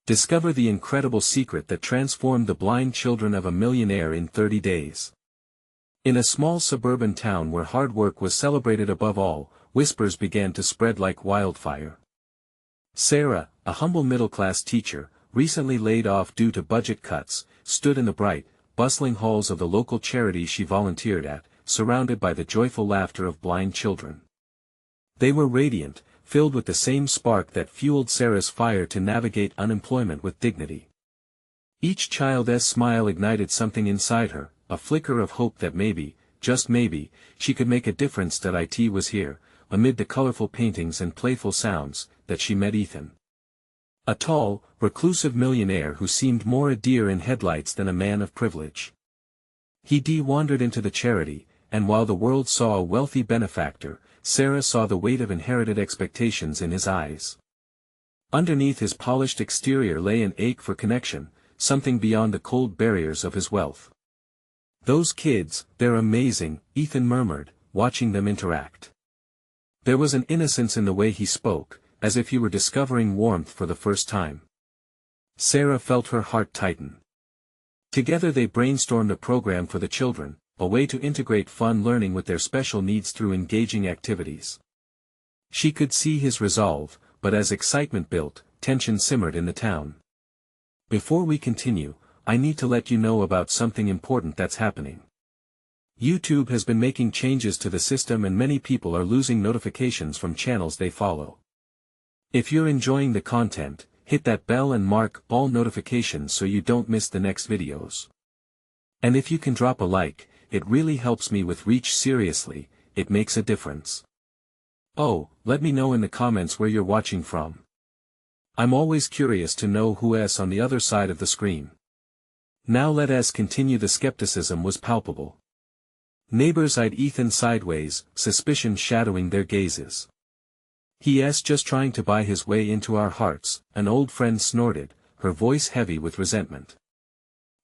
Discover the incredible secret that transformed the blind children of a millionaire in 30 days. In a small suburban town where hard work was celebrated above all, whispers began to spread like wildfire. Sarah, a humble middle-class teacher, recently laid off due to budget cuts, stood in the bright, bustling halls of the local charity she volunteered at, surrounded by the joyful laughter of blind children. They were radiant, filled with the same spark that fueled Sarah's fire to navigate unemployment with dignity. Each child's smile ignited something inside her, a flicker of hope that maybe, just maybe, she could make a difference. That it was here, amid the colorful paintings and playful sounds, that she met Ethan. A tall, reclusive millionaire who seemed more a deer in headlights than a man of privilege. He wandered into the charity, and while the world saw a wealthy benefactor, Sarah saw the weight of inherited expectations in his eyes. Underneath his polished exterior lay an ache for connection, something beyond the cold barriers of his wealth. "Those kids, they're amazing," Ethan murmured, watching them interact. There was an innocence in the way he spoke, as if he were discovering warmth for the first time. Sarah felt her heart tighten. Together they brainstormed a program for the children, a way to integrate fun learning with their special needs through engaging activities. She could see his resolve, but as excitement built, tension simmered in the town. "Before we continue, I need to let you know about something important that's happening. YouTube has been making changes to the system and many people are losing notifications from channels they follow. If you're enjoying the content, hit that bell and mark all notifications so you don't miss the next videos. And if you can drop a like, it really helps me with reach. Seriously, it makes a difference. Oh, let me know in the comments where you're watching from. I'm always curious to know who's on the other side of the screen." Now let us continue. The skepticism was palpable. Neighbors eyed Ethan sideways, suspicion shadowing their gazes. "He's just trying to buy his way into our hearts," an old friend snorted, her voice heavy with resentment.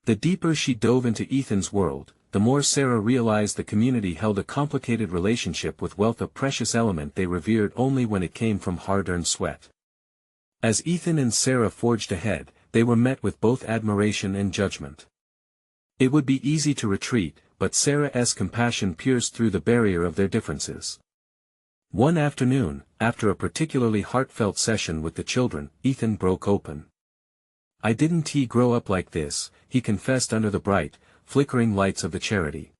The deeper she dove into Ethan's world, the more Sarah realized the community held a complicated relationship with wealth, a precious element they revered only when it came from hard-earned sweat. As Ethan and Sarah forged ahead, they were met with both admiration and judgment. It would be easy to retreat, but Sarah's compassion pierced through the barrier of their differences. One afternoon, after a particularly heartfelt session with the children, Ethan broke open. "I didn't grow up like this," he confessed under the bright, flickering lights of the charity.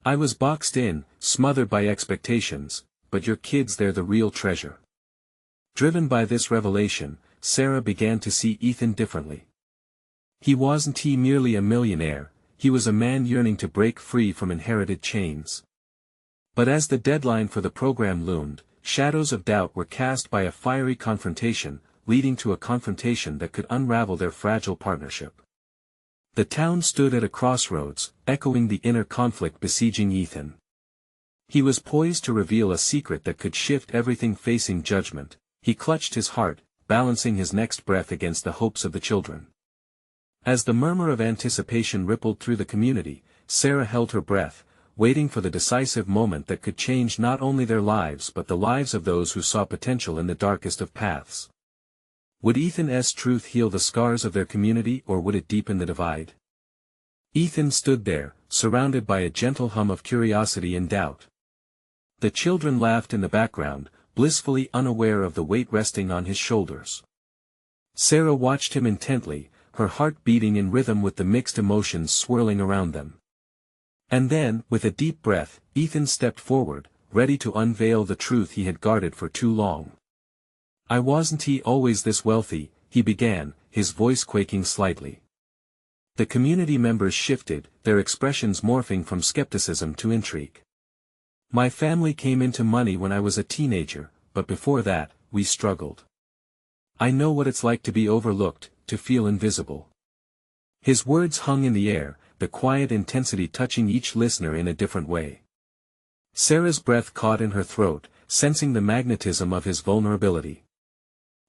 "I was boxed in, smothered by expectations, but your kids, they're the real treasure." Driven by this revelation, Sarah began to see Ethan differently. He wasn't merely a millionaire, he was a man yearning to break free from inherited chains. But as the deadline for the program loomed, shadows of doubt were cast by a fiery confrontation, leading to a confrontation that could unravel their fragile partnership. The town stood at a crossroads, echoing the inner conflict besieging Ethan. He was poised to reveal a secret that could shift everything. Facing judgment, he clutched his heart, balancing his next breath against the hopes of the children. As the murmur of anticipation rippled through the community, Sarah held her breath, waiting for the decisive moment that could change not only their lives but the lives of those who saw potential in the darkest of paths. Would Ethan's truth heal the scars of their community, or would it deepen the divide? Ethan stood there, surrounded by a gentle hum of curiosity and doubt. The children laughed in the background, blissfully unaware of the weight resting on his shoulders. Sarah watched him intently, her heart beating in rhythm with the mixed emotions swirling around them. And then, with a deep breath, Ethan stepped forward, ready to unveil the truth he had guarded for too long. "I wasn't always this wealthy," he began, his voice quaking slightly. The community members shifted, their expressions morphing from skepticism to intrigue. "My family came into money when I was a teenager, but before that, we struggled. I know what it's like to be overlooked, to feel invisible." His words hung in the air, the quiet intensity touching each listener in a different way. Sarah's breath caught in her throat, sensing the magnetism of his vulnerability.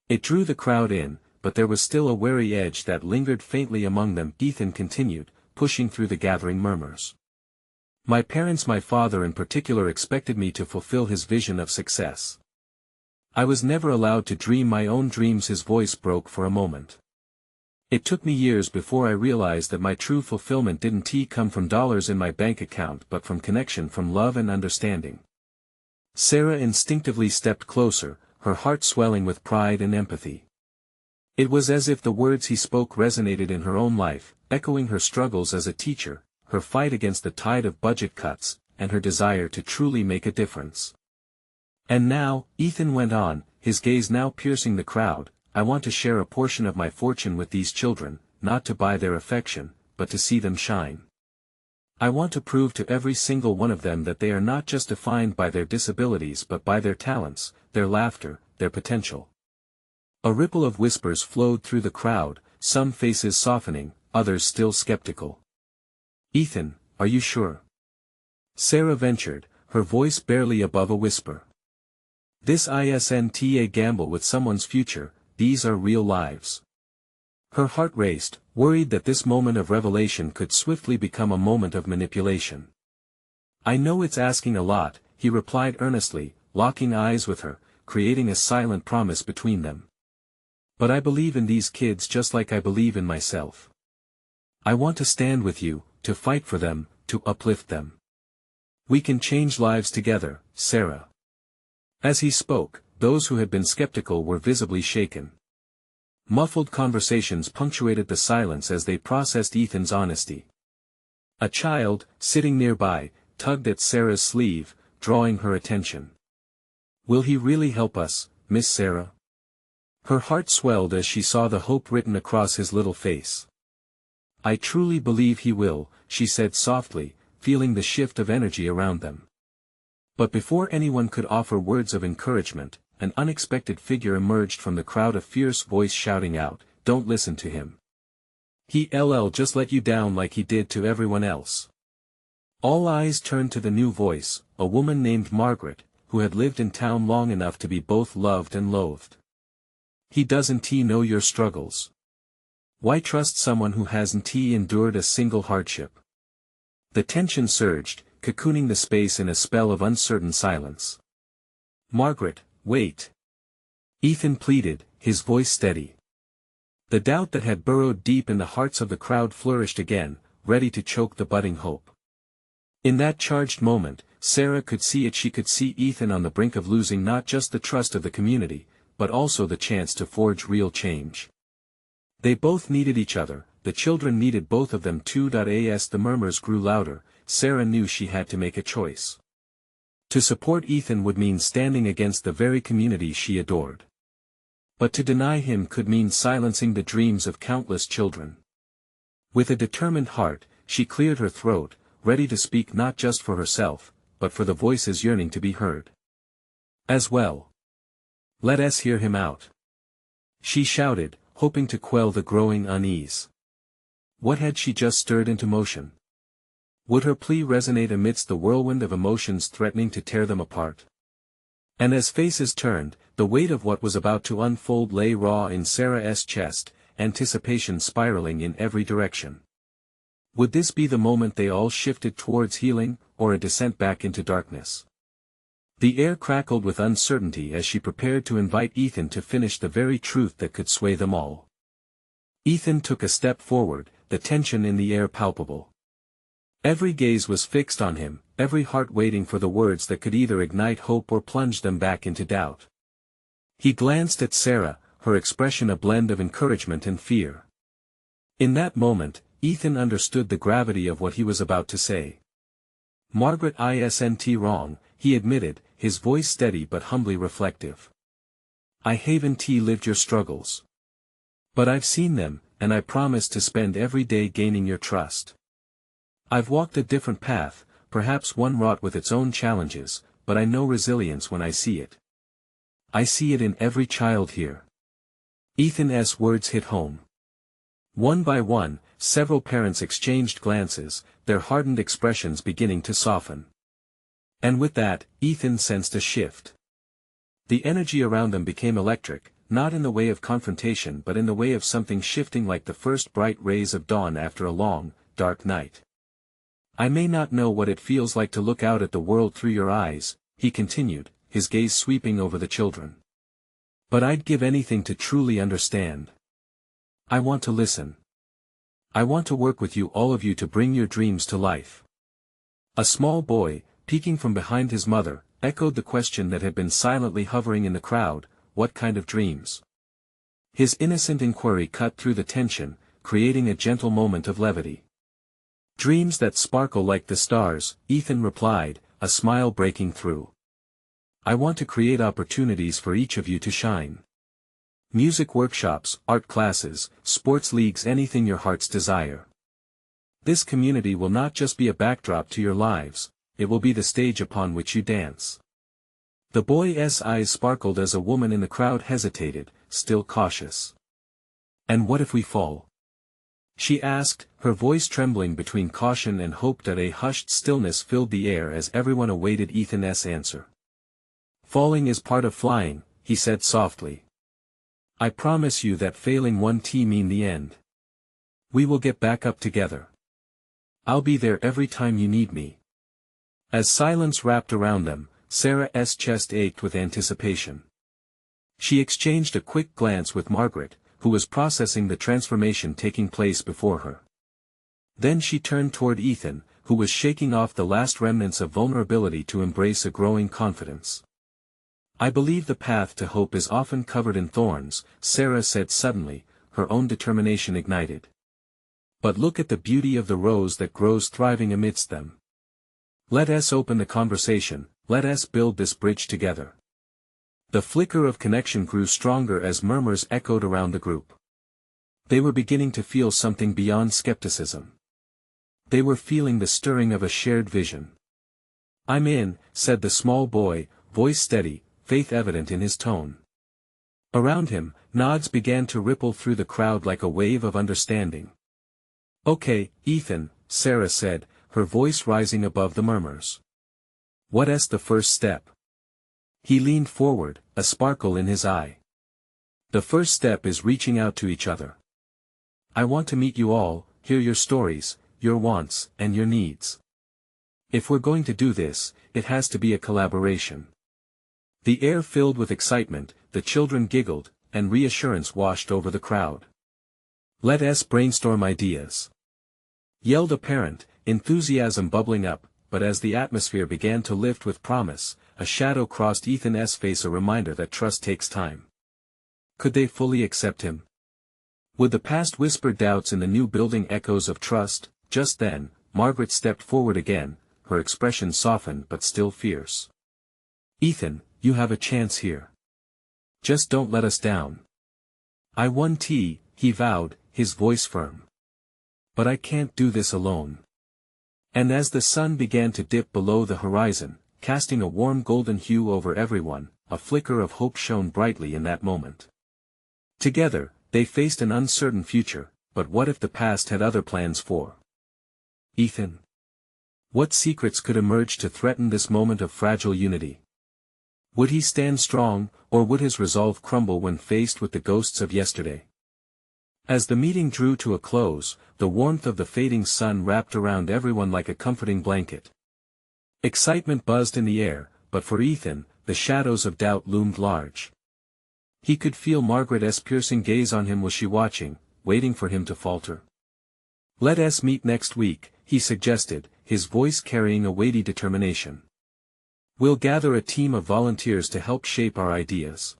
It drew the crowd in, but there was still a wary edge that lingered faintly among them. Ethan continued, pushing through the gathering murmurs. "My parents, my father in particular, expected me to fulfill his vision of success. I was never allowed to dream my own dreams." His voice broke for a moment. It took me years before I realized that my true fulfillment didn't come from dollars in my bank account but from connection, from love and understanding. Sarah instinctively stepped closer, her heart swelling with pride and empathy. It was as if the words he spoke resonated in her own life, echoing her struggles as a teacher, her fight against the tide of budget cuts, and her desire to truly make a difference. "And now," Ethan went on, his gaze now piercing the crowd, "I want to share a portion of my fortune with these children, not to buy their affection, but to see them shine. I want to prove to every single one of them that they are not just defined by their disabilities but by their talents, their laughter, their potential." A ripple of whispers flowed through the crowd, some faces softening, others still skeptical. "Ethan, are you sure?" Sarah ventured, her voice barely above a whisper. "This isn't a gamble with someone's future, these are real lives." Her heart raced, worried that this moment of revelation could swiftly become a moment of manipulation. "I know it's asking a lot," he replied earnestly, locking eyes with her, creating a silent promise between them. "But I believe in these kids just like I believe in myself. I want to stand with you, to fight for them, to uplift them. We can change lives together, Sarah." As he spoke, those who had been skeptical were visibly shaken. Muffled conversations punctuated the silence as they processed Ethan's honesty. A child, sitting nearby, tugged at Sarah's sleeve, drawing her attention. "Will he really help us, Miss Sarah?" Her heart swelled as she saw the hope written across his little face. "I truly believe he will," she said softly, feeling the shift of energy around them. But before anyone could offer words of encouragement, an unexpected figure emerged from the crowd, a fierce voice shouting out, "Don't listen to him. He'll just let you down like he did to everyone else." All eyes turned to the new voice, a woman named Margaret, who had lived in town long enough to be both loved and loathed. "He doesn't know your struggles. Why trust someone who hasn't endured a single hardship?" The tension surged, cocooning the space in a spell of uncertain silence. "Margaret, wait," Ethan pleaded, his voice steady. The doubt that had burrowed deep in the hearts of the crowd flourished again, ready to choke the budding hope. In that charged moment, Sarah could see it. She could see Ethan on the brink of losing not just the trust of the community, but also the chance to forge real change. They both needed each other, the children needed both of them too. As the murmurs grew louder, Sarah knew she had to make a choice. To support Ethan would mean standing against the very community she adored. But to deny him could mean silencing the dreams of countless children. With a determined heart, she cleared her throat, ready to speak not just for herself, but for the voices yearning to be heard as well. "Let us hear him out," she shouted, hoping to quell the growing unease. What had she just stirred into motion? Would her plea resonate amidst the whirlwind of emotions threatening to tear them apart? And as faces turned, the weight of what was about to unfold lay raw in Sarah's chest, anticipation spiraling in every direction. Would this be the moment they all shifted towards healing, or a descent back into darkness? The air crackled with uncertainty as she prepared to invite Ethan to finish the very truth that could sway them all. Ethan took a step forward, the tension in the air palpable. Every gaze was fixed on him, every heart waiting for the words that could either ignite hope or plunge them back into doubt. He glanced at Sarah, her expression a blend of encouragement and fear. In that moment, Ethan understood the gravity of what he was about to say. "Margaret isn't wrong," he admitted, his voice steady but humbly reflective. "I haven't lived your struggles. But I've seen them, and I promise to spend every day gaining your trust. I've walked a different path, perhaps one wrought with its own challenges, but I know resilience when I see it. I see it in every child here." Ethan's words hit home. One by one, several parents exchanged glances, their hardened expressions beginning to soften. And with that, Ethan sensed a shift. The energy around them became electric, not in the way of confrontation but in the way of something shifting like the first bright rays of dawn after a long, dark night. "I may not know what it feels like to look out at the world through your eyes," he continued, his gaze sweeping over the children. "But I'd give anything to truly understand. I want to listen. I want to work with you, all of you, to bring your dreams to life. A small boy, peeking from behind his mother, echoed the question that had been silently hovering in the crowd: what kind of dreams? His innocent inquiry cut through the tension, creating a gentle moment of levity. Dreams that sparkle like the stars, Ethan replied, a smile breaking through. I want to create opportunities for each of you to shine. Music workshops, art classes, sports leagues, anything your hearts desire. This community will not just be a backdrop to your lives, it will be the stage upon which you dance. The boy's eyes sparkled as a woman in the crowd hesitated, still cautious. And what if we fall? She asked, her voice trembling between caution and hope. That a hushed stillness filled the air as everyone awaited Ethan's answer. Falling is part of flying, he said softly. I promise you that failing won't mean the end. We will get back up together. I'll be there every time you need me. As silence wrapped around them, Sarah's chest ached with anticipation. She exchanged a quick glance with Margaret, who was processing the transformation taking place before her. Then she turned toward Ethan, who was shaking off the last remnants of vulnerability to embrace a growing confidence. I believe the path to hope is often covered in thorns, Sarah said suddenly, her own determination ignited. But look at the beauty of the rose that grows thriving amidst them. Let us open the conversation, let us build this bridge together. The flicker of connection grew stronger as murmurs echoed around the group. They were beginning to feel something beyond skepticism. They were feeling the stirring of a shared vision. I'm in, said the small boy, voice steady, faith evident in his tone. Around him, nods began to ripple through the crowd like a wave of understanding. Okay, Ethan, Sarah said, her voice rising above the murmurs. What's the first step? He leaned forward, a sparkle in his eye. The first step is reaching out to each other. I want to meet you all, hear your stories, your wants, and your needs. If we're going to do this, it has to be a collaboration. The air filled with excitement, the children giggled, and reassurance washed over the crowd. Let us brainstorm ideas. Yelled a parent, enthusiasm bubbling up, but as the atmosphere began to lift with promise, a shadow crossed Ethan's face, a reminder that trust takes time. Could they fully accept him? Would the past whisper doubts in the new building echoes of trust? Just then, Margaret stepped forward again, her expression softened but still fierce. Ethan, you have a chance here. Just don't let us down. I won he vowed, his voice firm. But I can't do this alone. And as the sun began to dip below the horizon, casting a warm golden hue over everyone, a flicker of hope shone brightly in that moment. Together, they faced an uncertain future, but what if the past had other plans for Ethan? What secrets could emerge to threaten this moment of fragile unity? Would he stand strong, or would his resolve crumble when faced with the ghosts of yesterday? As the meeting drew to a close, the warmth of the fading sun wrapped around everyone like a comforting blanket. Excitement buzzed in the air, but for Ethan, the shadows of doubt loomed large. He could feel Margaret's piercing gaze on him. Was she watching, waiting for him to falter? Let us meet next week, he suggested, his voice carrying a weighty determination. We'll gather a team of volunteers to help shape our ideas.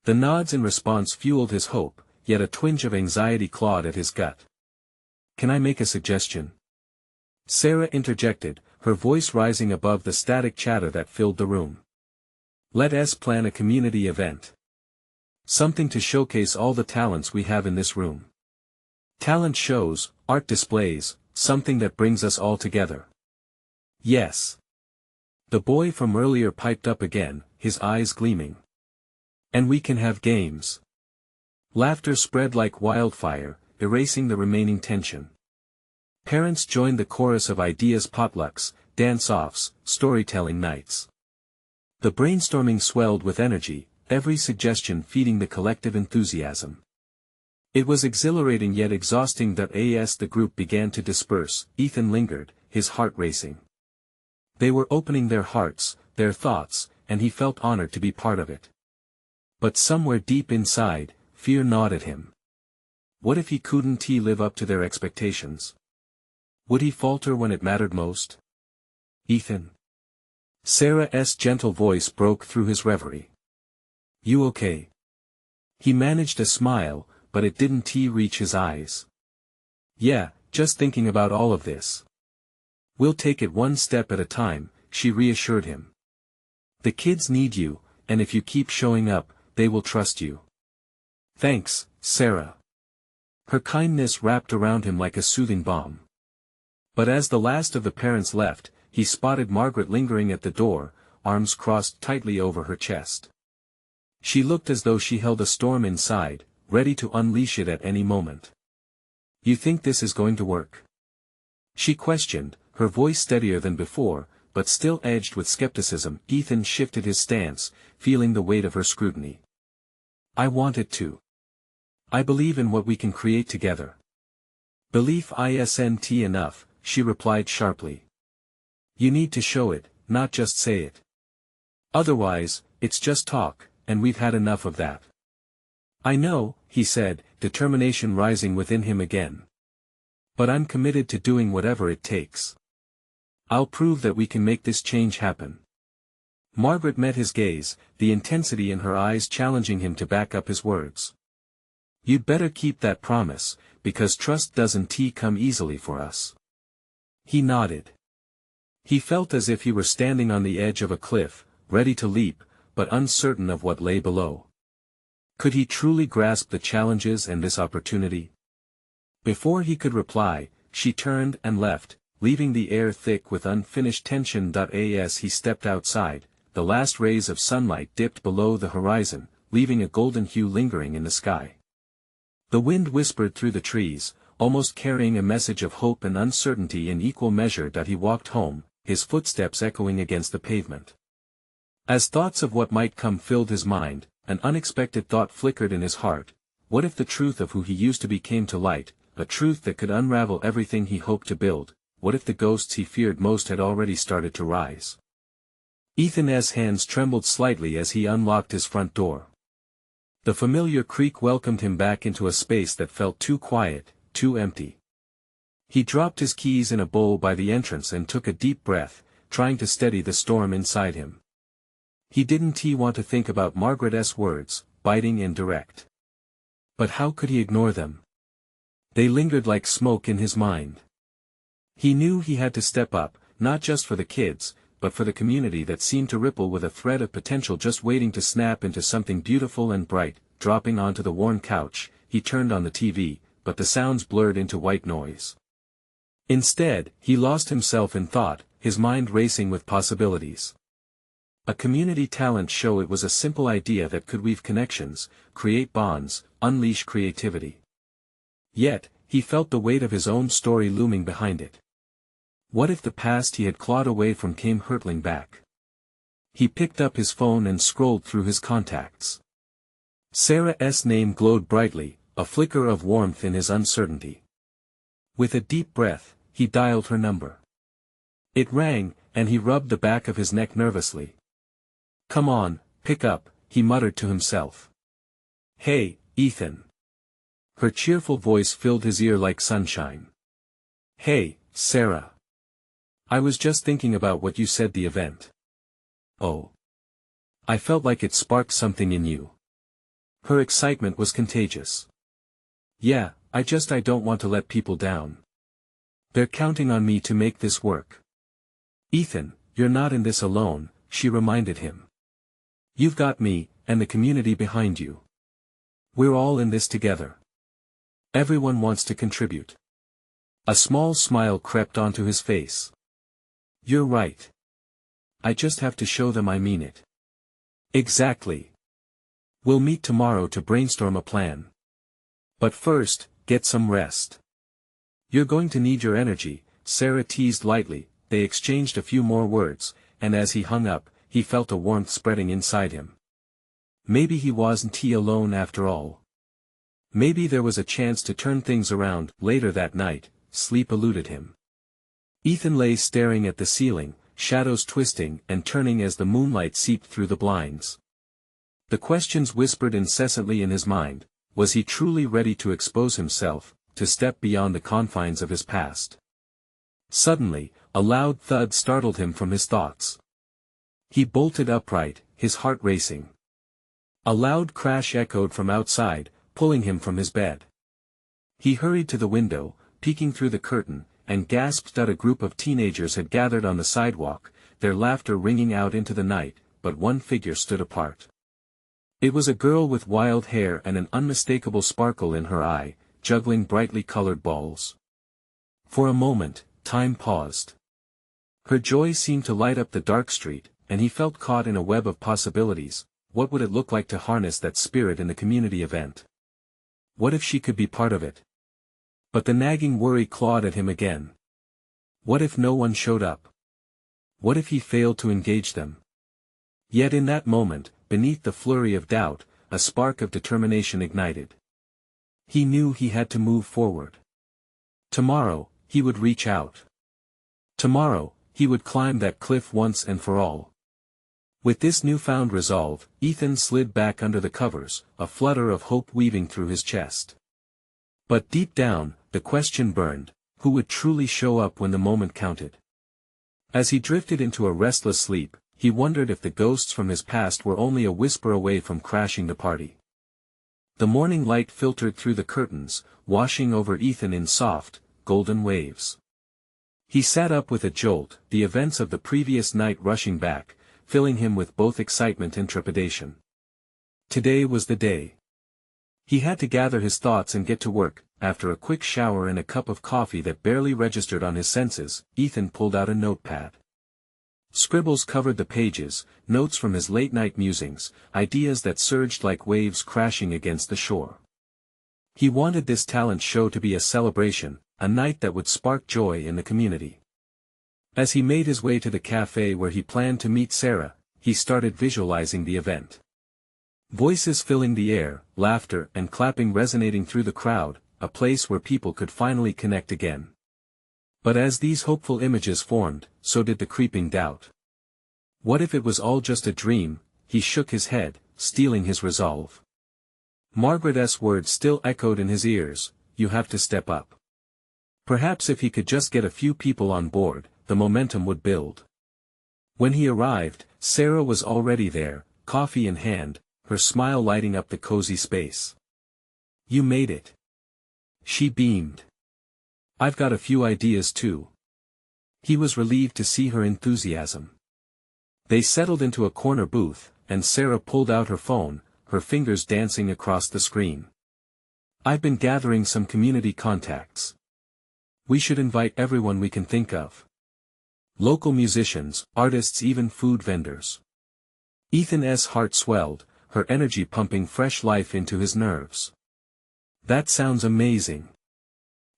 The nods in response fueled his hope, yet a twinge of anxiety clawed at his gut. Can I make a suggestion? Sarah interjected, her voice rising above the static chatter that filled the room. Let us plan a community event. Something to showcase all the talents we have in this room. Talent shows, art displays, something that brings us all together. Yes. The boy from earlier piped up again, his eyes gleaming. And we can have games. Laughter spread like wildfire, erasing the remaining tension. Parents joined the chorus of ideas: potlucks, dance-offs, storytelling nights. The brainstorming swelled with energy, every suggestion feeding the collective enthusiasm. It was exhilarating yet exhausting. As the group began to disperse, Ethan lingered, his heart racing. They were opening their hearts, their thoughts, and he felt honored to be part of it. But somewhere deep inside, fear gnawed at him. What if he couldn't live up to their expectations? Would he falter when it mattered most? Ethan. Sarah's gentle voice broke through his reverie. You okay? He managed a smile, but it didn't reach his eyes. Yeah, just thinking about all of this. We'll take it one step at a time, she reassured him. The kids need you, and if you keep showing up, they will trust you. Thanks, Sarah. Her kindness wrapped around him like a soothing balm. But as the last of the parents left, he spotted Margaret lingering at the door, arms crossed tightly over her chest. She looked as though she held a storm inside, ready to unleash it at any moment. You think this is going to work? She questioned, her voice steadier than before, but still edged with skepticism. Ethan shifted his stance, feeling the weight of her scrutiny. I want it to. I believe in what we can create together. Belief isn't enough, she replied sharply. You need to show it, not just say it. Otherwise, it's just talk, and we've had enough of that. I know, he said, determination rising within him again. But I'm committed to doing whatever it takes. I'll prove that we can make this change happen. Margaret met his gaze, the intensity in her eyes challenging him to back up his words. You'd better keep that promise, because trust doesn't come easily for us. He nodded. He felt as if he were standing on the edge of a cliff, ready to leap, but uncertain of what lay below. Could he truly grasp the challenges and this opportunity? Before he could reply, she turned and left, leaving the air thick with unfinished tension. As he stepped outside, the last rays of sunlight dipped below the horizon, leaving a golden hue lingering in the sky. The wind whispered through the trees, almost carrying a message of hope and uncertainty in equal measure. He walked home, his footsteps echoing against the pavement. As thoughts of what might come filled his mind, an unexpected thought flickered in his heart. What if the truth of who he used to be came to light, a truth that could unravel everything he hoped to build? What if the ghosts he feared most had already started to rise? Ethan's hands trembled slightly as he unlocked his front door. The familiar creak welcomed him back into a space that felt too quiet, too empty. He dropped his keys in a bowl by the entrance and took a deep breath, trying to steady the storm inside him. He didn't want to think about Margaret's words, biting and direct. But how could he ignore them? They lingered like smoke in his mind. He knew he had to step up, not just for the kids, but for the community that seemed to ripple with a thread of potential just waiting to snap into something beautiful and bright. Dropping onto the worn couch, he turned on the TV, but the sounds blurred into white noise. Instead, he lost himself in thought, his mind racing with possibilities. A community talent show. It was a simple idea that could weave connections, create bonds, unleash creativity. Yet, he felt the weight of his own story looming behind it. What if the past he had clawed away from came hurtling back? He picked up his phone and scrolled through his contacts. Sarah's name glowed brightly, a flicker of warmth in his uncertainty. With a deep breath, he dialed her number. It rang, and he rubbed the back of his neck nervously. Come on, pick up, he muttered to himself. Hey, Ethan. Her cheerful voice filled his ear like sunshine. Hey, Sarah. I was just thinking about what you said the event. Oh. I felt like it sparked something in you. Her excitement was contagious. Yeah, I don't want to let people down. They're counting on me to make this work. Ethan, you're not in this alone, she reminded him. You've got me, and the community behind you. We're all in this together. Everyone wants to contribute. A small smile crept onto his face. You're right. I just have to show them I mean it. Exactly. We'll meet tomorrow to brainstorm a plan. But first, get some rest. You're going to need your energy, Sarah teased lightly. They exchanged a few more words, and as he hung up, he felt a warmth spreading inside him. Maybe he wasn't alone after all. Maybe there was a chance to turn things around. Later that night, sleep eluded him. Ethan lay staring at the ceiling, shadows twisting and turning as the moonlight seeped through the blinds. The questions whispered incessantly in his mind. Was he truly ready to expose himself, to step beyond the confines of his past? Suddenly, a loud thud startled him from his thoughts. He bolted upright, his heart racing. A loud crash echoed from outside, pulling him from his bed. He hurried to the window, peeking through the curtain, and gasped that a group of teenagers had gathered on the sidewalk, their laughter ringing out into the night, but one figure stood apart. It was a girl with wild hair and an unmistakable sparkle in her eye, juggling brightly colored balls. For a moment, time paused. Her joy seemed to light up the dark street, and he felt caught in a web of possibilities. What would it look like to harness that spirit in the community event? What if she could be part of it? But the nagging worry clawed at him again. What if no one showed up? What if he failed to engage them? Yet in that moment, beneath the flurry of doubt, a spark of determination ignited. He knew he had to move forward. Tomorrow, he would reach out. Tomorrow, he would climb that cliff once and for all. With this newfound resolve, Ethan slid back under the covers, a flutter of hope weaving through his chest. But deep down, the question burned: who would truly show up when the moment counted? As he drifted into a restless sleep, he wondered if the ghosts from his past were only a whisper away from crashing the party. The morning light filtered through the curtains, washing over Ethan in soft, golden waves. He sat up with a jolt, the events of the previous night rushing back, filling him with both excitement and trepidation. Today was the day. He had to gather his thoughts and get to work. After a quick shower and a cup of coffee that barely registered on his senses, Ethan pulled out a notepad. Scribbles covered the pages, notes from his late-night musings, ideas that surged like waves crashing against the shore. He wanted this talent show to be a celebration, a night that would spark joy in the community. As he made his way to the cafe where he planned to meet Sarah, he started visualizing the event. Voices filling the air, laughter and clapping resonating through the crowd, a place where people could finally connect again. But as these hopeful images formed, so did the creeping doubt. What if it was all just a dream? He shook his head, steeling his resolve. Margaret's words still echoed in his ears: you have to step up. Perhaps if he could just get a few people on board, the momentum would build. When he arrived, Sarah was already there, coffee in hand, her smile lighting up the cozy space. You made it. She beamed. I've got a few ideas too. He was relieved to see her enthusiasm. They settled into a corner booth, and Sarah pulled out her phone, her fingers dancing across the screen. I've been gathering some community contacts. We should invite everyone we can think of. Local musicians, artists, even food vendors. Ethan's heart swelled, her energy pumping fresh life into his nerves. That sounds amazing.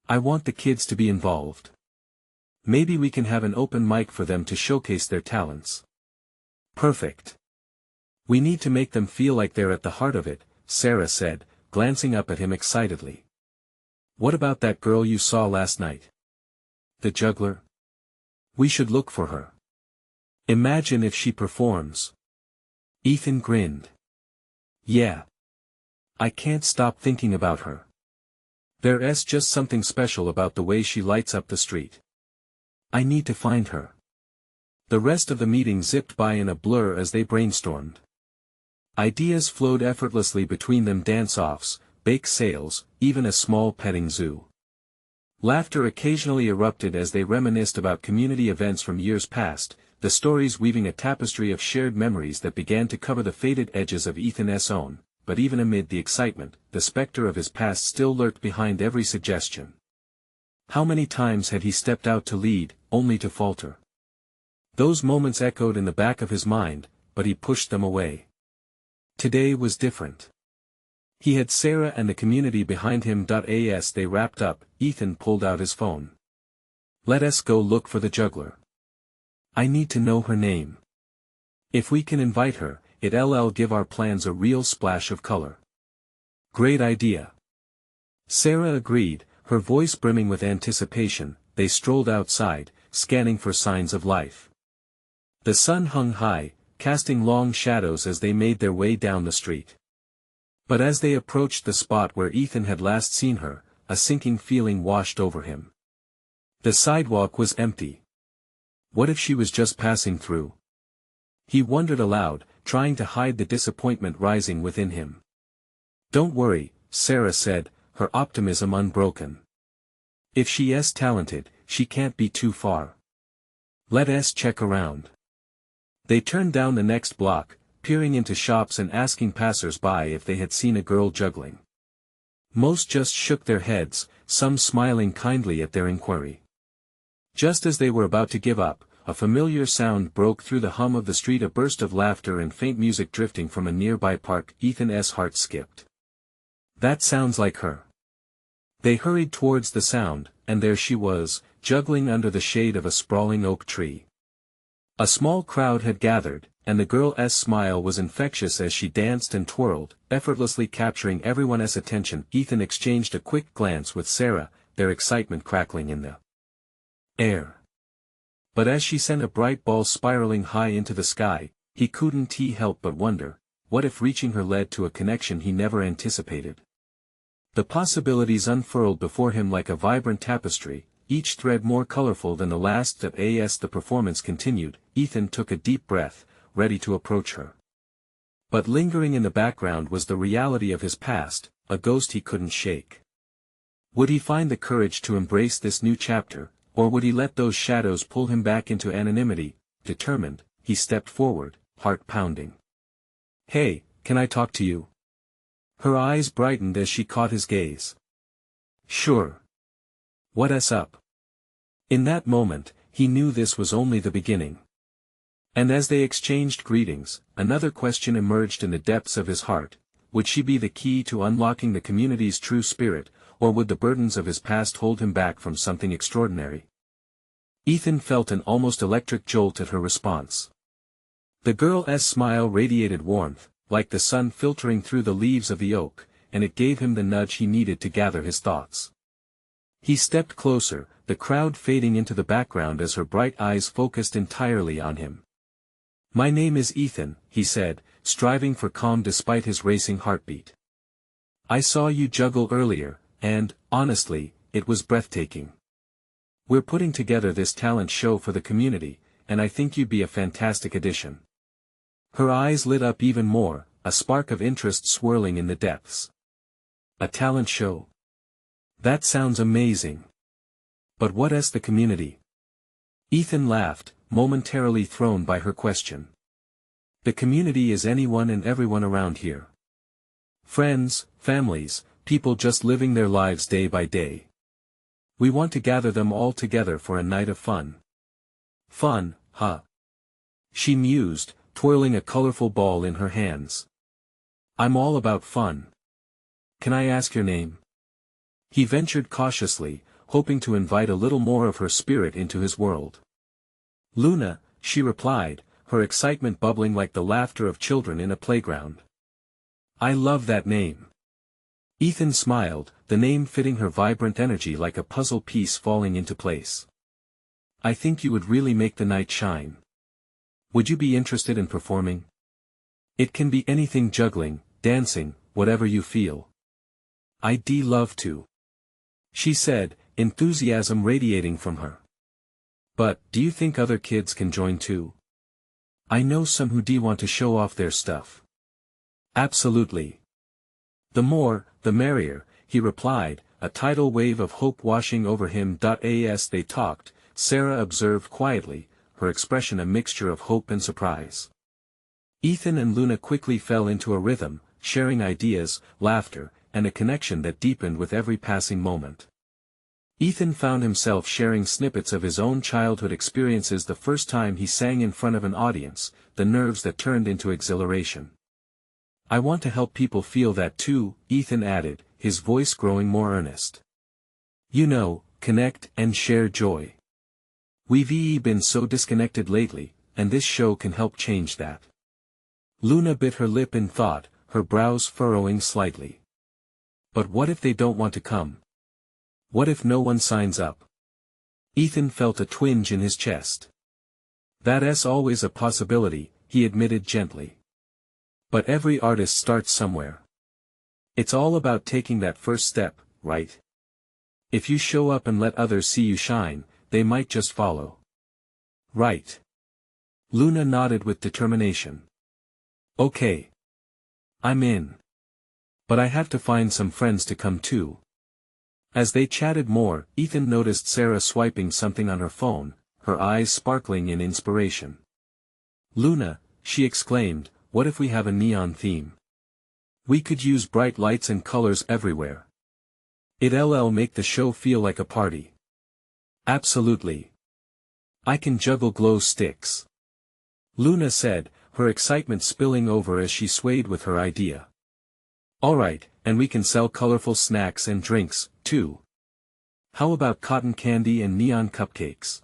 I want the kids to be involved. Maybe we can have an open mic for them to showcase their talents. Perfect. We need to make them feel like they're at the heart of it, Sarah said, glancing up at him excitedly. What about that girl you saw last night? The juggler? We should look for her. Imagine if she performs. Ethan grinned. Yeah. I can't stop thinking about her. There's just something special about the way she lights up the street. I need to find her. The rest of the meeting zipped by in a blur as they brainstormed. Ideas flowed effortlessly between them: dance-offs, bake sales, even a small petting zoo. Laughter occasionally erupted as they reminisced about community events from years past, the stories weaving a tapestry of shared memories that began to cover the faded edges of Ethan's own. But even amid the excitement, the specter of his past still lurked behind every suggestion. How many times had he stepped out to lead, only to falter? Those moments echoed in the back of his mind, but he pushed them away. Today was different. He had Sarah and the community behind him. As they wrapped up, Ethan pulled out his phone. Let us go look for the juggler. I need to know her name. If we can invite her, it'll give our plans a real splash of color. Great idea. Sarah agreed, her voice brimming with anticipation. They strolled outside, scanning for signs of life. The sun hung high, casting long shadows as they made their way down the street. But as they approached the spot where Ethan had last seen her, a sinking feeling washed over him. The sidewalk was empty. What if she was just passing through? He wondered aloud, trying to hide the disappointment rising within him. "Don't worry," Sarah said, her optimism unbroken. "If she's talented, she can't be too far. Let us check around." They turned down the next block, peering into shops and asking passers-by if they had seen a girl juggling. Most just shook their heads, some smiling kindly at their inquiry. Just as they were about to give up, a familiar sound broke through the hum of the street, a burst of laughter and faint music drifting from a nearby park. Ethan's heart skipped. "That sounds like her." They hurried towards the sound, and there she was, juggling under the shade of a sprawling oak tree. A small crowd had gathered, and the girl's smile was infectious as she danced and twirled, effortlessly capturing everyone's attention. Ethan exchanged a quick glance with Sarah, their excitement crackling in the air. But as she sent a bright ball spiraling high into the sky, he couldn't help but wonder, what if reaching her led to a connection he never anticipated? The possibilities unfurled before him like a vibrant tapestry, each thread more colorful than the last. As the performance continued, Ethan took a deep breath, ready to approach her. But lingering in the background was the reality of his past, a ghost he couldn't shake. Would he find the courage to embrace this new chapter, or would he let those shadows pull him back into anonymity? Determined, he stepped forward, heart pounding. "Hey, can I talk to you?" Her eyes brightened as she caught his gaze. "Sure. What's up?" In that moment, he knew this was only the beginning. And as they exchanged greetings, another question emerged in the depths of his heart: would she be the key to unlocking the community's true spirit, or would the burdens of his past hold him back from something extraordinary? Ethan felt an almost electric jolt at her response. The girl's smile radiated warmth, like the sun filtering through the leaves of the oak, and it gave him the nudge he needed to gather his thoughts. He stepped closer, the crowd fading into the background as her bright eyes focused entirely on him. "My name is Ethan," he said, striving for calm despite his racing heartbeat. "I saw you juggle earlier, and, honestly, it was breathtaking. We're putting together this talent show for the community, and I think you'd be a fantastic addition." Her eyes lit up even more, a spark of interest swirling in the depths. "A talent show? That sounds amazing. But what's the community?" Ethan laughed, momentarily thrown by her question. "The community is anyone and everyone around here. Friends, families, people just living their lives day by day. We want to gather them all together for a night of fun." "Fun, huh?" she mused, twirling a colorful ball in her hands. "I'm all about fun. Can I ask your name?" He ventured cautiously, hoping to invite a little more of her spirit into his world. "Luna," she replied, her excitement bubbling like the laughter of children in a playground. "I love that name." Ethan smiled, the name fitting her vibrant energy like a puzzle piece falling into place. "I think you would really make the night shine. Would you be interested in performing? It can be anything: juggling, dancing, whatever you feel." "I'd love to," she said, enthusiasm radiating from her. "But, do you think other kids can join too? I know some who want to show off their stuff." "Absolutely. The more, the merrier," he replied, a tidal wave of hope washing over him. As they talked, Sarah observed quietly, her expression a mixture of hope and surprise. Ethan and Luna quickly fell into a rhythm, sharing ideas, laughter, and a connection that deepened with every passing moment. Ethan found himself sharing snippets of his own childhood experiences: the first time he sang in front of an audience, the nerves that turned into exhilaration. "I want to help people feel that too," Ethan added, his voice growing more earnest. "You know, connect and share joy. We've been so disconnected lately, and this show can help change that." Luna bit her lip in thought, her brows furrowing slightly. "But what if they don't want to come? What if no one signs up?" Ethan felt a twinge in his chest. "That's always a possibility," he admitted gently. "But every artist starts somewhere. It's all about taking that first step, right? If you show up and let others see you shine, they might just follow. Right. Luna nodded with determination. Okay. I'm in. But I have to find some friends to come too. As they chatted more, Ethan noticed Sarah swiping something on her phone, her eyes sparkling in inspiration. Luna, she exclaimed, what if we have a neon theme? We could use bright lights and colors everywhere. It'll make the show feel like a party. Absolutely. I can juggle glow sticks. Luna said, her excitement spilling over as she swayed with her idea. Alright, and we can sell colorful snacks and drinks, too. How about cotton candy and neon cupcakes?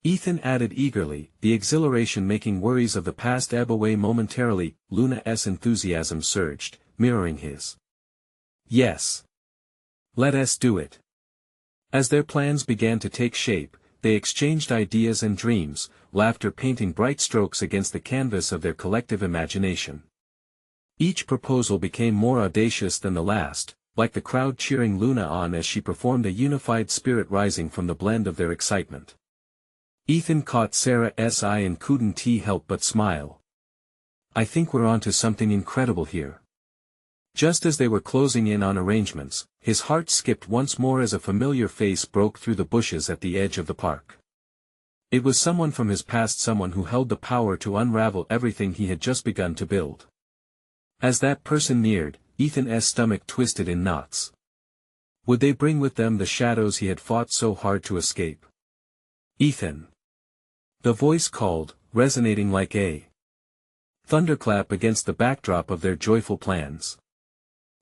Ethan added eagerly, the exhilaration making worries of the past ebb away momentarily. Luna's enthusiasm surged, mirroring his. Yes. Let us do it. As their plans began to take shape, they exchanged ideas and dreams, laughter painting bright strokes against the canvas of their collective imagination. Each proposal became more audacious than the last, like the crowd cheering Luna on as she performed, a unified spirit rising from the blend of their excitement. Ethan caught Sarah's eye and couldn't help but smile. I think we're onto something incredible here. Just as they were closing in on arrangements, his heart skipped once more as a familiar face broke through the bushes at the edge of the park. It was someone from his past, someone who held the power to unravel everything he had just begun to build. As that person neared, Ethan's stomach twisted in knots. Would they bring with them the shadows he had fought so hard to escape? Ethan. The voice called, resonating like a thunderclap against the backdrop of their joyful plans.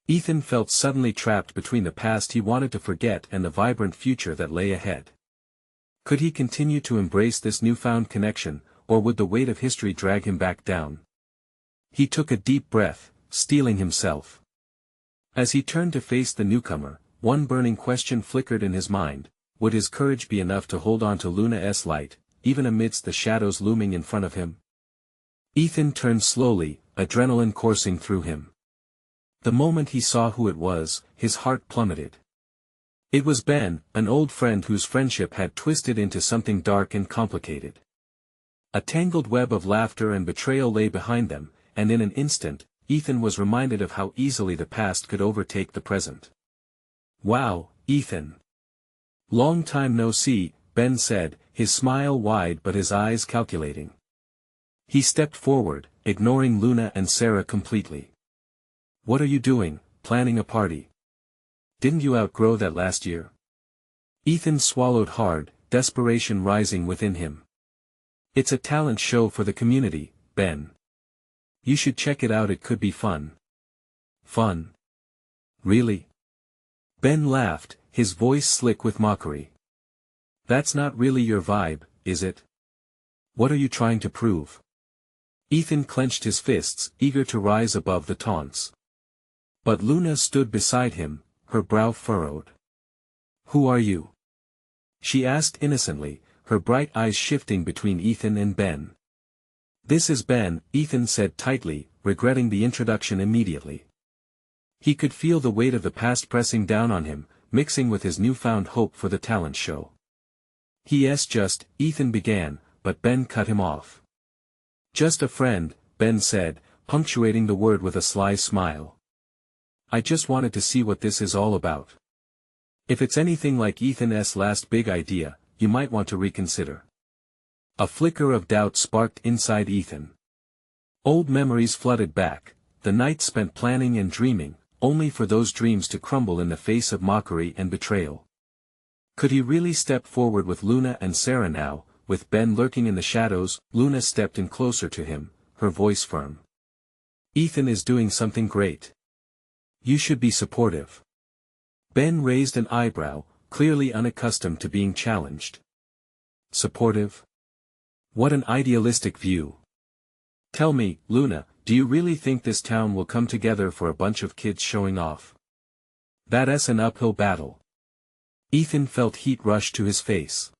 Ethan felt suddenly trapped between the past he wanted to forget and the vibrant future that lay ahead. Could he continue to embrace this newfound connection, or would the weight of history drag him back down? He took a deep breath, steeling himself. As he turned to face the newcomer, one burning question flickered in his mind: would his courage be enough to hold on to Luna's light, even amidst the shadows looming in front of him? Ethan turned slowly, adrenaline coursing through him. The moment he saw who it was, his heart plummeted. It was Ben, an old friend whose friendship had twisted into something dark and complicated. A tangled web of laughter and betrayal lay behind them, and in an instant, Ethan was reminded of how easily the past could overtake the present. Wow, Ethan. Long time no see, Ben said, his smile wide but his eyes calculating. He stepped forward, ignoring Luna and Sarah completely. What are you doing, planning a party? Didn't you outgrow that last year? Ethan swallowed hard, desperation rising within him. It's a talent show for the community, Ben. You should check it out, it could be fun. Fun? Really? Ben laughed, his voice slick with mockery. That's not really your vibe, is it? What are you trying to prove? Ethan clenched his fists, eager to rise above the taunts. But Luna stood beside him, her brow furrowed. Who are you? She asked innocently, her bright eyes shifting between Ethan and Ben. This is Ben, Ethan said tightly, regretting the introduction immediately. He could feel the weight of the past pressing down on him, mixing with his newfound hope for the talent show. Ethan began, but Ben cut him off. Just a friend, Ben said, punctuating the word with a sly smile. I just wanted to see what this is all about. If it's anything like Ethan's last big idea, you might want to reconsider. A flicker of doubt sparked inside Ethan. Old memories flooded back, the nights spent planning and dreaming, only for those dreams to crumble in the face of mockery and betrayal. Could he really step forward with Luna and Sarah now, with Ben lurking in the shadows? Luna stepped in closer to him, her voice firm. Ethan is doing something great. You should be supportive. Ben raised an eyebrow, clearly unaccustomed to being challenged. Supportive? What an idealistic view. Tell me, Luna, do you really think this town will come together for a bunch of kids showing off? That's an uphill battle. Ethan felt heat rush to his face.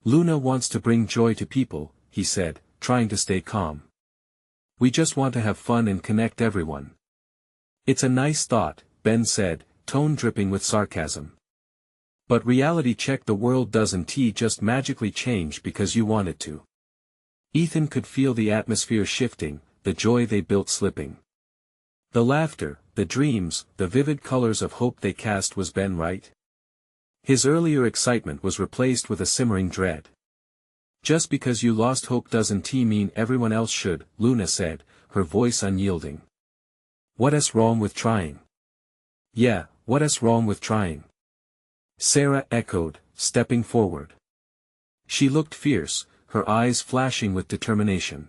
Luna wants to bring joy to people, he said, trying to stay calm. We just want to have fun and connect everyone. It's a nice thought, Ben said, tone dripping with sarcasm. But reality check, the world doesn't just magically change because you want it to. Ethan could feel the atmosphere shifting, the joy they built slipping. The laughter, the dreams, the vivid colors of hope they cast. Was Ben right? His earlier excitement was replaced with a simmering dread. Just because you lost hope doesn't mean everyone else should, Luna said, her voice unyielding. What's wrong with trying? Yeah, what's wrong with trying? Sarah echoed, stepping forward. She looked fierce, her eyes flashing with determination.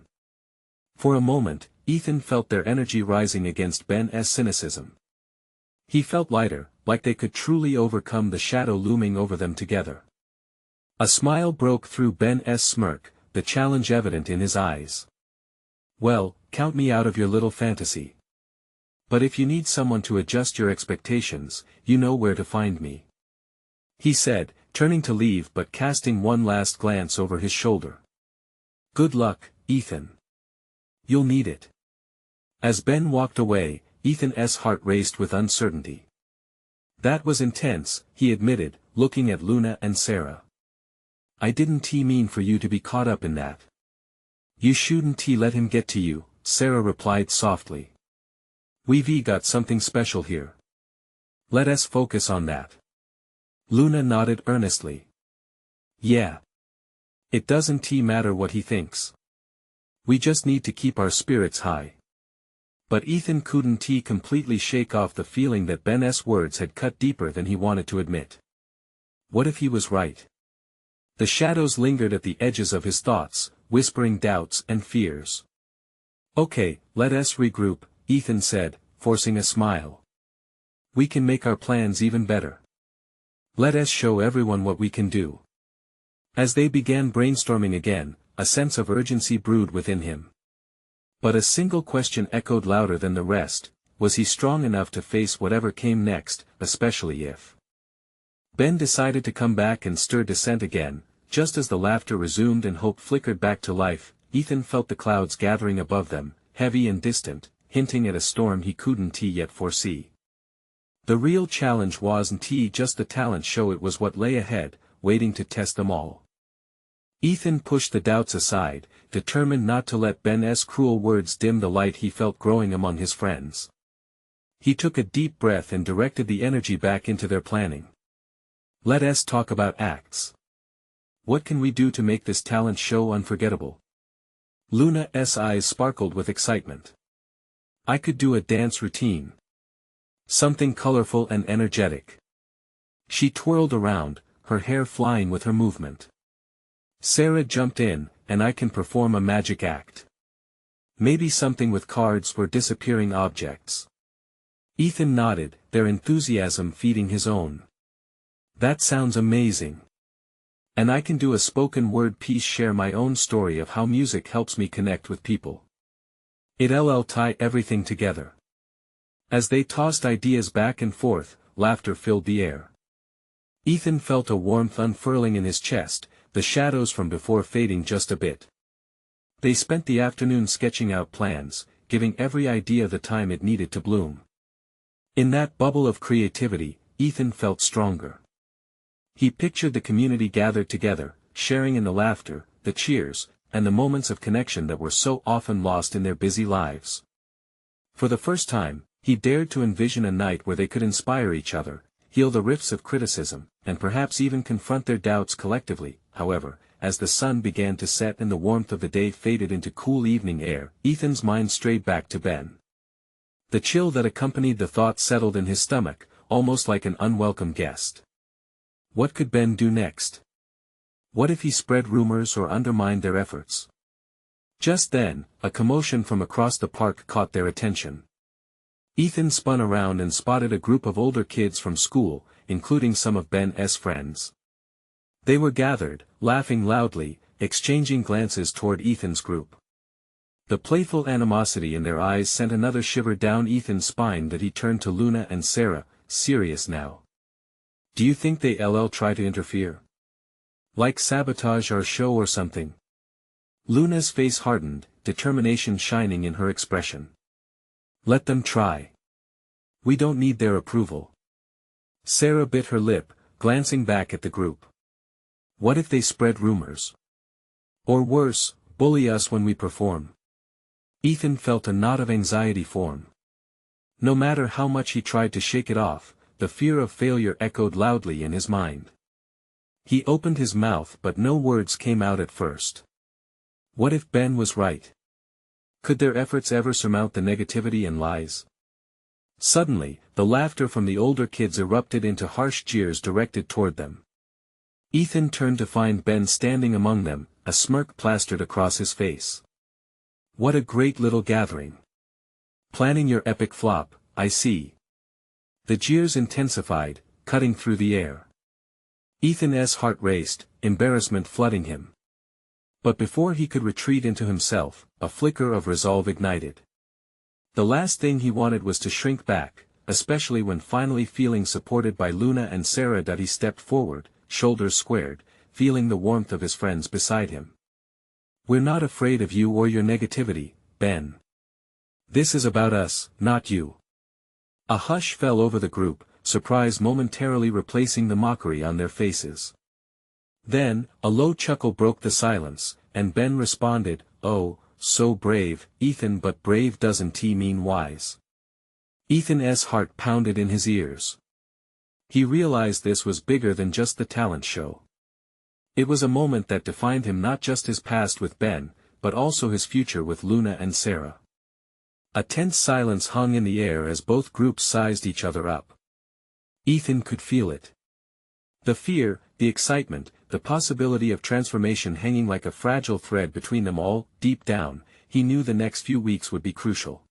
For a moment, Ethan felt their energy rising against Ben's cynicism. He felt lighter, like they could truly overcome the shadow looming over them together. A smile broke through Ben's smirk, the challenge evident in his eyes. Well, count me out of your little fantasy. But if you need someone to adjust your expectations, you know where to find me. He said, turning to leave but casting one last glance over his shoulder. Good luck, Ethan. You'll need it. As Ben walked away, Ethan's heart raced with uncertainty. That was intense, he admitted, looking at Luna and Sarah. I didn't mean for you to be caught up in that. You shouldn't let him get to you, Sarah replied softly. We've got something special here. Let us focus on that. Luna nodded earnestly. Yeah. It doesn't matter what he thinks. We just need to keep our spirits high. But Ethan couldn't completely shake off the feeling that Ben's words had cut deeper than he wanted to admit. What if he was right? The shadows lingered at the edges of his thoughts, whispering doubts and fears. Okay, let us regroup, Ethan said, forcing a smile. We can make our plans even better. Let us show everyone what we can do. As they began brainstorming again, a sense of urgency brewed within him. But a single question echoed louder than the rest: was he strong enough to face whatever came next, especially if Ben decided to come back and stir dissent again? Just as the laughter resumed and hope flickered back to life, Ethan felt the clouds gathering above them, heavy and distant, hinting at a storm he couldn't yet foresee. The real challenge wasn't just the talent show, it was what lay ahead, waiting to test them all. Ethan pushed the doubts aside, determined not to let Ben's cruel words dim the light he felt growing among his friends. He took a deep breath and directed the energy back into their planning. Let us talk about acts. What can we do to make this talent show unforgettable? Luna's eyes sparkled with excitement. I could do a dance routine. Something colorful and energetic. She twirled around, her hair flying with her movement. Sarah jumped in, and I can perform a magic act. Maybe something with cards or disappearing objects. Ethan nodded, their enthusiasm feeding his own. That sounds amazing. And I can do a spoken word piece, share my own story of how music helps me connect with people. It'll tie everything together. As they tossed ideas back and forth, laughter filled the air. Ethan felt a warmth unfurling in his chest, the shadows from before fading just a bit. They spent the afternoon sketching out plans, giving every idea the time it needed to bloom. In that bubble of creativity, Ethan felt stronger. He pictured the community gathered together, sharing in the laughter, the cheers, and the moments of connection that were so often lost in their busy lives. For the first time, he dared to envision a night where they could inspire each other, heal the rifts of criticism, and perhaps even confront their doubts collectively. However, as the sun began to set and the warmth of the day faded into cool evening air, Ethan's mind strayed back to Ben. The chill that accompanied the thought settled in his stomach, almost like an unwelcome guest. What could Ben do next? What if he spread rumors or undermined their efforts? Just then, a commotion from across the park caught their attention. Ethan spun around and spotted a group of older kids from school, including some of Ben's friends. They were gathered, laughing loudly, exchanging glances toward Ethan's group. The playful animosity in their eyes sent another shiver down Ethan's spine that he turned to Luna and Sarah, serious now. Do you think they'll try to interfere? Like sabotage our show or something? Luna's face hardened, determination shining in her expression. Let them try. We don't need their approval. Sarah bit her lip, glancing back at the group. What if they spread rumors? Or worse, bully us when we perform? Ethan felt a knot of anxiety form. No matter how much he tried to shake it off, the fear of failure echoed loudly in his mind. He opened his mouth but no words came out at first. What if Ben was right? Could their efforts ever surmount the negativity and lies? Suddenly, the laughter from the older kids erupted into harsh jeers directed toward them. Ethan turned to find Ben standing among them, a smirk plastered across his face. What a great little gathering. Planning your epic flop, I see. The jeers intensified, cutting through the air. Ethan's heart raced, embarrassment flooding him. But before he could retreat into himself, a flicker of resolve ignited. The last thing he wanted was to shrink back, especially when finally feeling supported by Luna and Sarah that he stepped forward, shoulders squared, feeling the warmth of his friends beside him. We're not afraid of you or your negativity, Ben. This is about us, not you. A hush fell over the group, surprise momentarily replacing the mockery on their faces. Then, a low chuckle broke the silence, and Ben responded, "Oh, so brave, Ethan, but brave doesn't mean wise." Ethan's heart pounded in his ears. He realized this was bigger than just the talent show. It was a moment that defined him, not just his past with Ben, but also his future with Luna and Sarah. A tense silence hung in the air as both groups sized each other up. Ethan could feel it. The fear, the excitement, the possibility of transformation hanging like a fragile thread between them all. Deep down, he knew the next few weeks would be crucial.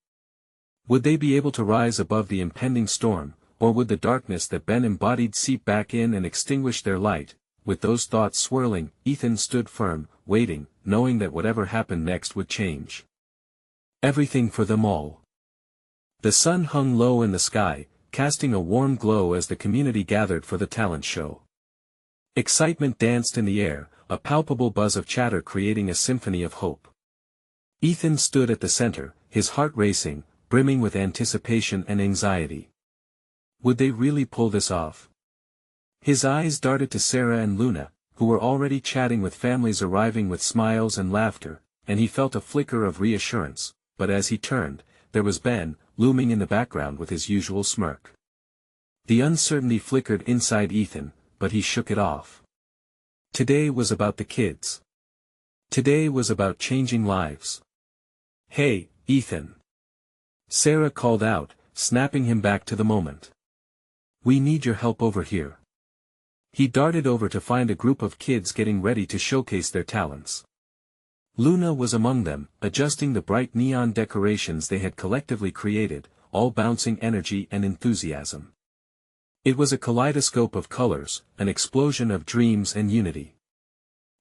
Would they be able to rise above the impending storm, or would the darkness that Ben embodied seep back in and extinguish their light? With those thoughts swirling, Ethan stood firm, waiting, knowing that whatever happened next would change everything for them all. The sun hung low in the sky, casting a warm glow as the community gathered for the talent show. Excitement danced in the air, a palpable buzz of chatter creating a symphony of hope. Ethan stood at the center, his heart racing, brimming with anticipation and anxiety. Would they really pull this off? His eyes darted to Sarah and Luna, who were already chatting with families arriving with smiles and laughter, and he felt a flicker of reassurance, but as he turned, there was Ben, looming in the background with his usual smirk. The uncertainty flickered inside Ethan, but he shook it off. Today was about the kids. Today was about changing lives. Hey, Ethan. Sarah called out, snapping him back to the moment. We need your help over here. He darted over to find a group of kids getting ready to showcase their talents. Luna was among them, adjusting the bright neon decorations they had collectively created, all bouncing energy and enthusiasm. It was a kaleidoscope of colors, an explosion of dreams and unity.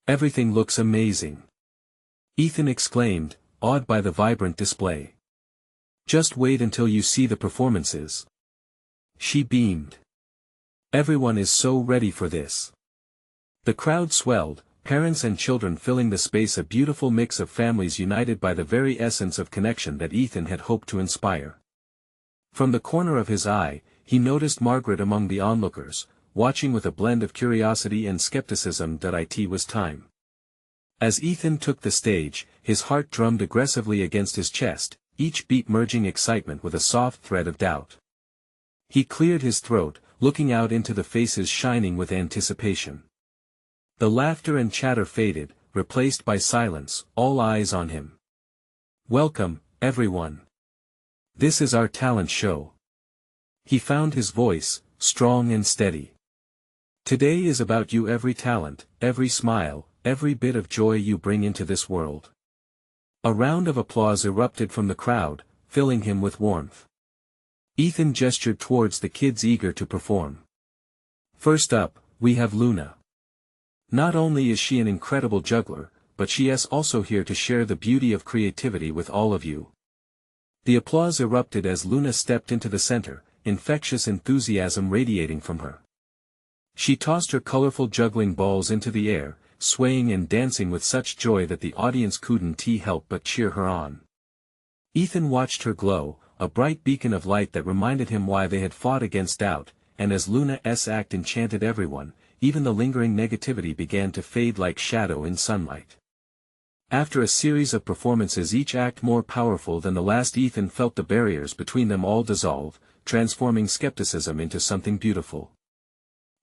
Everything looks amazing. Ethan exclaimed, awed by the vibrant display. Just wait until you see the performances. She beamed. Everyone is so ready for this. The crowd swelled, parents and children filling the space, a beautiful mix of families united by the very essence of connection that Ethan had hoped to inspire. From the corner of his eye, he noticed Margaret among the onlookers, watching with a blend of curiosity and skepticism. It was time. As Ethan took the stage, his heart drummed aggressively against his chest, each beat merging excitement with a soft thread of doubt. He cleared his throat, looking out into the faces shining with anticipation. The laughter and chatter faded, replaced by silence, all eyes on him. Welcome, everyone. This is our talent show. He found his voice, strong and steady. Today is about you, every talent, every smile, every bit of joy you bring into this world. A round of applause erupted from the crowd, filling him with warmth. Ethan gestured towards the kids eager to perform. First up, we have Luna. Not only is she an incredible juggler, but she is also here to share the beauty of creativity with all of you. The applause erupted as Luna stepped into the center, infectious enthusiasm radiating from her. She tossed her colorful juggling balls into the air, swaying and dancing with such joy that the audience couldn't help but cheer her on. Ethan watched her glow, a bright beacon of light that reminded him why they had fought against doubt, and as Luna's act enchanted everyone, even the lingering negativity began to fade like shadow in sunlight. After a series of performances, each act more powerful than the last, Ethan felt the barriers between them all dissolve, transforming skepticism into something beautiful.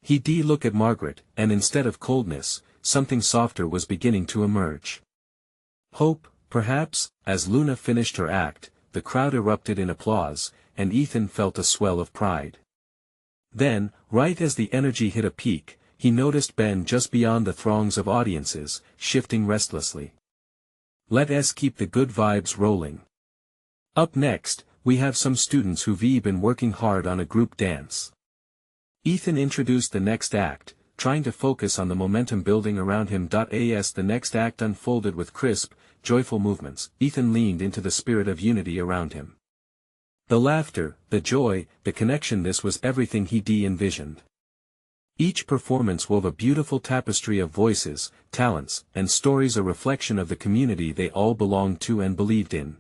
He'd look at Margaret, and instead of coldness, something softer was beginning to emerge. Hope, perhaps. As Luna finished her act, the crowd erupted in applause, and Ethan felt a swell of pride. Then, right as the energy hit a peak, he noticed Ben just beyond the throngs of audiences, shifting restlessly. Let's keep the good vibes rolling. Up next, we have some students who've been working hard on a group dance. Ethan introduced the next act, trying to focus on the momentum building around him. As the next act unfolded with crisp, joyful movements, Ethan leaned into the spirit of unity around him. The laughter, the joy, the connection, this was everything he envisioned. Each performance wove a beautiful tapestry of voices, talents, and stories, a reflection of the community they all belonged to and believed in.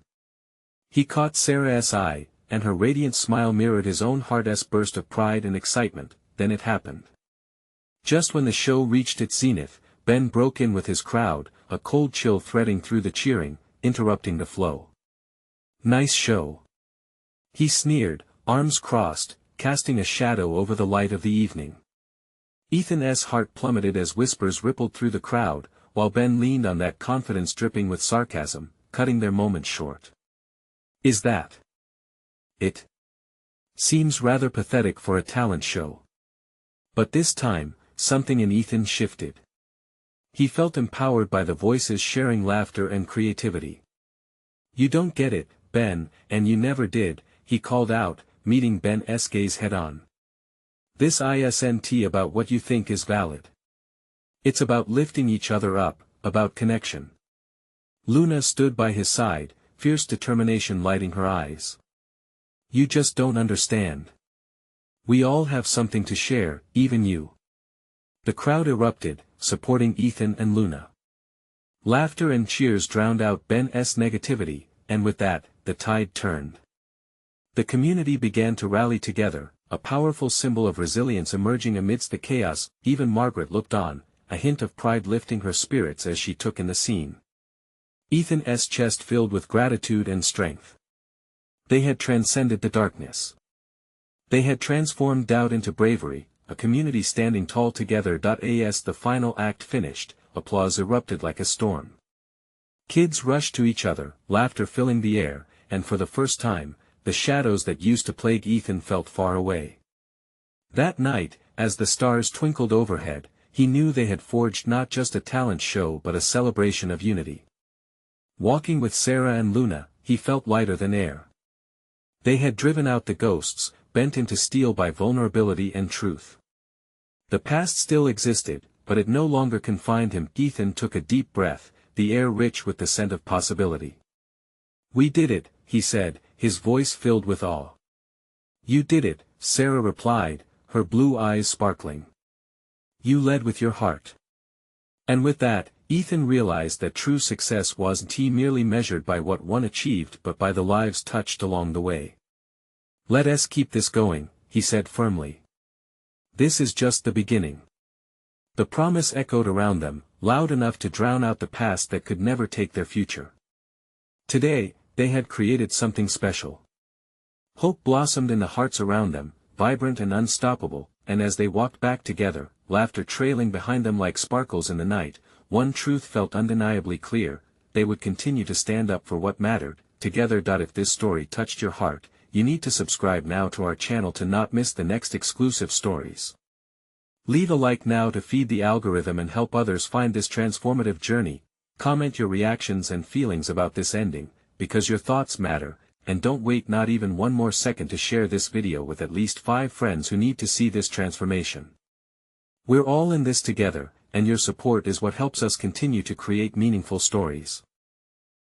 He caught Sarah's eye, and her radiant smile mirrored his own heart's burst of pride and excitement. Then it happened. Just when the show reached its zenith, Ben broke in with his crowd, a cold chill threading through the cheering, interrupting the flow. "Nice show," he sneered, arms crossed, casting a shadow over the light of the evening. Ethan's heart plummeted as whispers rippled through the crowd, while Ben leaned on that confidence dripping with sarcasm, cutting their moment short. "Is that it? Seems rather pathetic for a talent show." But this time, something in Ethan shifted. He felt empowered by the voices sharing laughter and creativity. "You don't get it, Ben, and you never did," he called out, meeting Ben's gaze head-on. "This isn't about what you think is valid. It's about lifting each other up, about connection." Luna stood by his side, fierce determination lighting her eyes. "You just don't understand. We all have something to share, even you." The crowd erupted, supporting Ethan and Luna. Laughter and cheers drowned out Ben's negativity, and with that, the tide turned. The community began to rally together, a powerful symbol of resilience emerging amidst the chaos. Even Margaret looked on, a hint of pride lifting her spirits as she took in the scene. Ethan's chest filled with gratitude and strength. They had transcended the darkness. They had transformed doubt into bravery, a community standing tall together. As the final act finished, applause erupted like a storm. Kids rushed to each other, laughter filling the air, and for the first time, the shadows that used to plague Ethan felt far away. That night, as the stars twinkled overhead, he knew they had forged not just a talent show but a celebration of unity. Walking with Sarah and Luna, he felt lighter than air. They had driven out the ghosts, bent into steel by vulnerability and truth. The past still existed, but it no longer confined him. Ethan took a deep breath, the air rich with the scent of possibility. "We did it," he said, his voice filled with awe. "You did it," Sarah replied, her blue eyes sparkling. "You led with your heart." And with that, Ethan realized that true success wasn't merely measured by what one achieved but by the lives touched along the way. "Let's keep this going," he said firmly. "This is just the beginning." The promise echoed around them, loud enough to drown out the past that could never take their future. Today, they had created something special. Hope blossomed in the hearts around them, vibrant and unstoppable, and as they walked back together, laughter trailing behind them like sparkles in the night, one truth felt undeniably clear: they would continue to stand up for what mattered, together. If this story touched your heart, you need to subscribe now to our channel to not miss the next exclusive stories. Leave a like now to feed the algorithm and help others find this transformative journey. Comment your reactions and feelings about this ending, because your thoughts matter, and don't wait not even one more second to share this video with at least 5 friends who need to see this transformation. We're all in this together, and your support is what helps us continue to create meaningful stories.